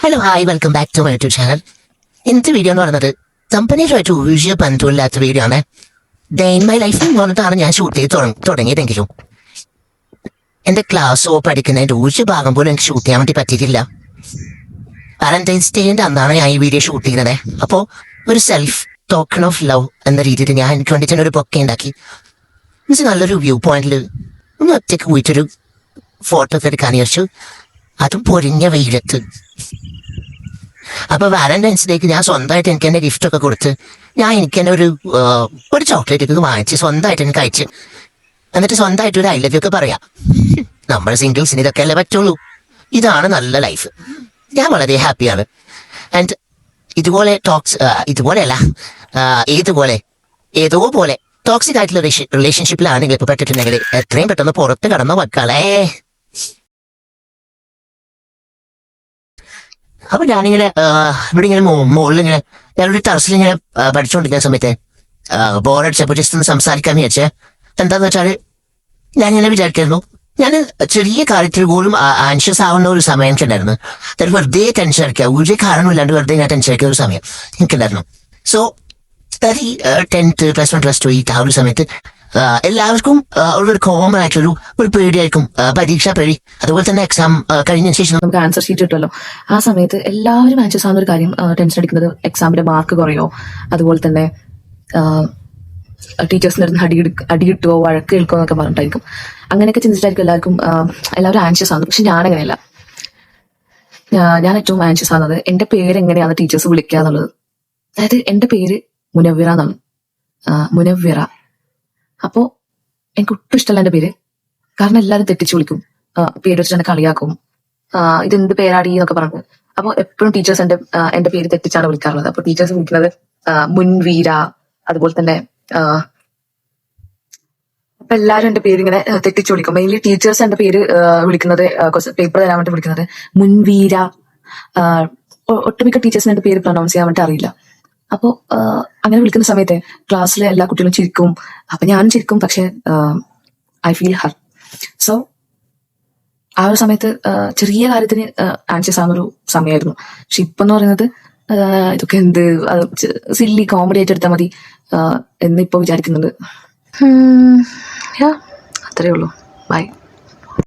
Hello hi welcome back to my YouTube channel. ഇന്നത്തെ video എന്ന് പറയുന്നത് കമ്പനിയുമായിട്ട് ഒരു ബന്ധമില്ലാത്ത വീഡിയോ ആണ്. ഡേ ഇൻ മൈ ലൈഫ് എന്ന് പറഞ്ഞിട്ടാണ് ഞാൻ ഷൂട്ട് ചെയ്ത് തുടങ്ങിയതെങ്കിലും എന്റെ ക്ലാസ്സോ പഠിക്കുന്നതിന്റെ ഒരു ഭാഗം പോലും എനിക്ക് ഷൂട്ട് ചെയ്യാൻ വേണ്ടി പറ്റിയിട്ടില്ല. വാലന്റൈൻസ് ഡേന്റെ അന്നാണ് ഞാൻ ഈ വീഡിയോ ഷൂട്ട് ചെയ്യുന്നത്. അപ്പോൾ ഒരു സെൽഫ് ടോക്കൺ ഓഫ് ലവ് എന്ന രീതിയിൽ ഞാൻ എനിക്ക് വേണ്ടിയിട്ട് ഒരു ബൊക്കെ ഉണ്ടാക്കി. മീൻസ് നല്ലൊരു വ്യൂ പോയിന്റിൽ ഒന്ന് ഒറ്റയ്ക്ക് പോയിട്ടൊരു ഫോട്ടോ ഒക്കെ എടുക്കാൻ വിചാരിച്ചു. അതും പൊരിഞ്ഞ വെയിലത്ത്. അപ്പൊ വാലന്റൈൻസ് ഡേക്ക് ഞാൻ സ്വന്തമായിട്ട് എനിക്ക് എന്റെ ഗിഫ്റ്റ് ഒക്കെ കൊടുത്ത് ഞാൻ എനിക്ക് തന്നെ ഒരു ചോക്ലേറ്റ് ഒക്കെ വാങ്ങിച്ച് സ്വന്തമായിട്ട് എനിക്ക് അയച്ച് എന്നിട്ട് സ്വന്തമായിട്ട് ഒരു ഐ ലവ് യു ഒക്കെ പറയാം. നമ്മൾ സിംഗിൾസിന് ഇതൊക്കെ അല്ലേ പറ്റുള്ളൂ. ഇതാണ് നല്ല ലൈഫ്. ഞാൻ വളരെ ഹാപ്പിയാണ്. ആൻഡ് ഇതുപോലെയല്ല ഏതോ പോലെ ടോക്സിക് ആയിട്ടുള്ള റിലേഷൻഷിപ്പിലാണ് നിങ്ങൾ ഇപ്പൊ പെട്ടിട്ടുണ്ടെങ്കിൽ എത്രയും പെട്ടെന്ന് പുറത്ത് കടന്ന മക്കളെ. അപ്പൊ ഞാനിങ്ങനെ ഇവിടെ ഇങ്ങനെ മുകളിലിങ്ങനെ ഞാനൊരു ടെറസിലിങ്ങനെ പഠിച്ചുകൊണ്ടിരിക്കുന്ന സമയത്ത് ബോറടിച്ചപ്പോ ജസ്റ്റ് ഒന്ന് സംസാരിക്കാന്ന് വിചാരിച്ചേ. എന്താന്ന് വെച്ചാല് ഞാനിങ്ങനെ വിചാരിക്കായിരുന്നു, ഞാൻ ചെറിയ കാര്യത്തിൽ പോലും ആൻഷ്യസ് ആവുന്ന ഒരു സമയം എനിക്കുണ്ടായിരുന്നു. വെറുതെ ടെൻഷൻ അടിക്കുക, ഒരു കാരണമില്ലാണ്ട് വെറുതെ ഞാൻ ടെൻഷൻ അടിക്കുന്ന ഒരു സമയം എനിക്കുണ്ടായിരുന്നു. സോ ഈ 10th +1 +2 ആ ഒരു സമയത്ത് എല്ലാവർക്കും ഉള്ളൊരു കോമൺ ആയിട്ടൊരു പേടിയായിരിക്കും, പരീക്ഷാ പേടി. അതുപോലെ തന്നെ എക്സാം കഴിഞ്ഞ ശേഷം നമുക്ക് ആൻസർ ഷീറ്റ് കിട്ടുമല്ലോ. ആ സമയത്ത് എല്ലാവരും ആൻസേഴ്സ് ആവുന്ന ഒരു കാര്യം ടെൻഷൻ അടിക്കുന്നത് എക്സാമിന്റെ മാർക്ക് കുറയോ, അതുപോലെ തന്നെ ടീച്ചേഴ്സിന്റെ അടുത്ത് അടി കിട്ടുമോ വഴക്ക് കേൾക്കുമോ എന്നൊക്കെ പറഞ്ഞിട്ടായിരിക്കും. അങ്ങനെയൊക്കെ ചിന്തിച്ചിട്ടായിരിക്കും എല്ലാവരും ആൻഷ്യസ് ആവുന്നത്. പക്ഷെ ഞാനങ്ങനെയല്ല. ഞാൻ ഏറ്റവും ആൻഷ്യസ് ആവുന്നത് എന്റെ പേര് എങ്ങനെയാണ് ടീച്ചേഴ്സ് വിളിക്കുക എന്നുള്ളത്. അതായത് എന്റെ പേര് മുനവ്വിറ എന്നാണ്, മുനവ്വിറ. അപ്പോ എനിക്ക് ഒട്ടും ഇഷ്ടമല്ല എന്റെ പേര്. കാരണം എല്ലാവരും തെറ്റിച്ച് വിളിക്കും, പേര് വെച്ചിട്ട് എന്നെ കളിയാക്കും, ഇതെന്ത് പേരാടി എന്നൊക്കെ പറഞ്ഞു. അപ്പൊ എപ്പോഴും ടീച്ചേഴ്സ് എന്റെ പേര് തെറ്റിച്ചാണ് വിളിക്കാറുള്ളത്. അപ്പൊ ടീച്ചേഴ്സ് വിളിക്കുന്നത് മുൻവീര, അതുപോലെ തന്നെ അപ്പൊ എല്ലാവരും എന്റെ പേര് ഇങ്ങനെ തെറ്റിച്ച് വിളിക്കും. മെയിൻലി ടീച്ചേഴ്സ് എന്റെ പേര് വിളിക്കുന്നത് പേപ്പർ തരാൻ വേണ്ടി വിളിക്കുന്നത് മുൻവീര. ഒട്ടുമിക്ക ടീച്ചേഴ്സിന് എന്റെ പേര് പ്രൊനൗൺസ് ചെയ്യാൻ വേണ്ടി അറിയില്ല. അപ്പോ അങ്ങനെ വിളിക്കുന്ന സമയത്ത് ക്ലാസ്സിലെ എല്ലാ കുട്ടികളും ചിരിക്കും, അപ്പൊ ഞാനും ചിരിക്കും. പക്ഷെ ഐ ഫീൽ ഹർ. സോ ആ ഒരു സമയത്ത് ചെറിയ കാര്യത്തിന് ആൻഷ്യസ് ആവുന്നൊരു സമയമായിരുന്നു. പക്ഷെ ഇപ്പൊ എന്ന് പറയുന്നത് ഇതൊക്കെ എന്ത് സില്ലി കോമഡി ആയിട്ട് എടുത്താൽ മതി എന്നിപ്പോ വിചാരിക്കുന്നുണ്ട്. അത്രേ ഉള്ളൂ. ബൈ.